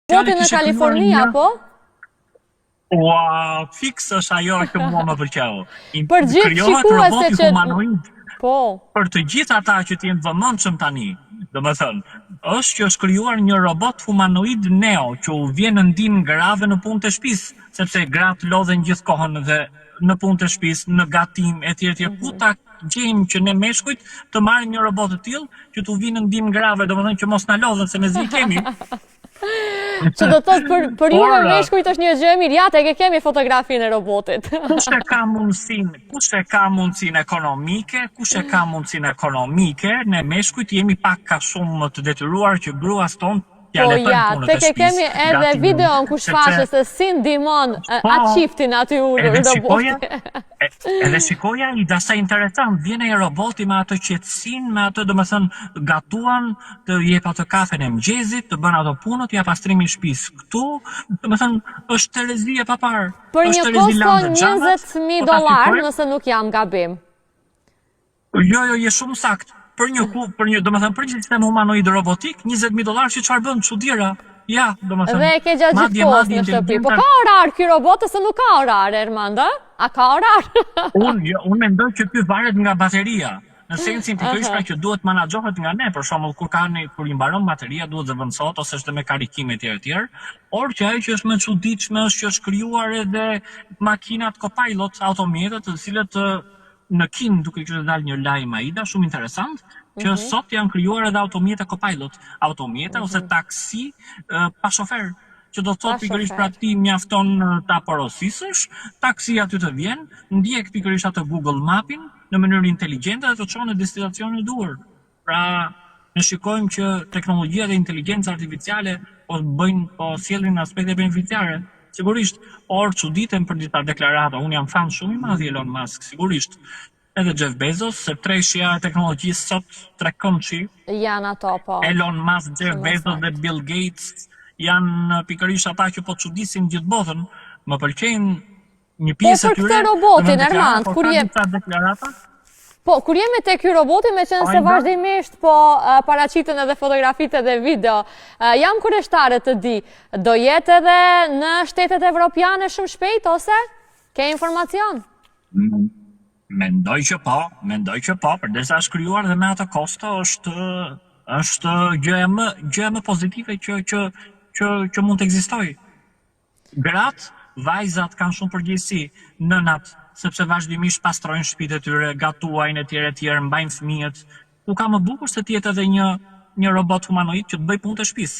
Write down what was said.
Roboti në Kaliforni, apo? Ua, fiks është ajo që mua më pëlqeu. Për gjithë shikuese që... humanoid, Po. për të gjithë ata që t'jenë vëmendshëm tani, domethënë, është që është krijuar një robot humanoid neo që u vjen në ndihmë grave në punë të shtëpisë, sepse gratë lodhen gjithkohën dhe në punë të shtëpisë, në gatim etj etj. Ku ta gjejmë që ne meshkujt të marrim një robot të tillë që t'u vinë në ndihmë grave, domethënë që mos na lodhen se mezi kemi. Që do të thotë për ju me meshkujt është një gjë e mirë, ja tek e kemi fotografinë e robotit. Kush e ka mundësinë ekonomike, ne meshkujt jemi pak ka shumë më të detyruar që gruas tonë t'ja Po lejojnë ja, punën e tek e kemi edhe videon ku shfaqet se si ndihmon atë çiftin aty ulur roboti. Edhe shikoja i dasa interesant, vjen ai roboti me atë qetësinë, me atë domethënë gatuan, të jep atë kafen e mëngjesit, të bën ato punët, ja pastrimi i shtëpisë. Këtu, domethënë është terezi e papar. Për një koston $20,000 nëse nuk jam gabim. Jo, je shumë sakt. Për një domethënë për një sistem humanoid robotik, $20,000 që çfarë bën çuditëra. Ja, domethënë. Dhe e ke gjatë gjithë kohës në shtëpi. Po ka orar ky robot ose nuk ka orar, Ermanda? A ka orar? Unë mendoj që ky varet nga bateria. Në sensin pikërisht pra që duhet menaxhohet nga ne, për shembull kur i mbaron bateria duhet zëvendësohet ose është me karikime etj. Por që ajo që është më e çuditshme është që është krijuar edhe makinat copilot, automjetet, të cilët në Kin duke qenë dalë një lajm Aida shumë interesant, që sot janë krijuar edhe automjete copilot, automjete ose taksi pa shofer, që do të thotë pikërisht pra ti mjafton ta porosisësh, taksia aty të vjen, ndjek pikërisht atë Google Mapin në mënyrë inteligjente dhe të çon në destinacionin e duhur. Pra, ne shikojmë që teknologjia dhe inteligjenca artificiale po sjellin aspekte beneficiare. Sigurisht, por çuditen për disa deklarata. Unë jam fan shumë i madh i Elon Musk, sigurisht. Edhe Jeff Bezos, se treshja e teknologjisë sot trekëndshi. Janë ato, po. Elon Musk, Jeff Bezos dhe Bill Gates janë pikërisht ata që po çudisin gjithë botën. Më pëlqejnë një pjesë e tyre. Po për këtë robotin, Ermand, kur je deklarata? Po, kur jemi tek ky roboti, me qenë se vazhdimisht po paraqiten edhe fotografitë dhe video, jam kurioztare të di, do jetë edhe në shtetet evropiane shumë shpejt, ose? Ke informacion? Mendoj që po, përdesa është krijuar dhe me atë kosto është gjë më pozitive që mund të ekzistojë. Gratë, vajzat kanë shumë përgjegjësi, nënat, sepse vazhdimisht pastrojnë shtëpitë e tyre, gatuajnë etj, mbajnë fëmijët. Ku ka më bukur se të jetë edhe një robot humanoid që të bëj punë të shtëpisë.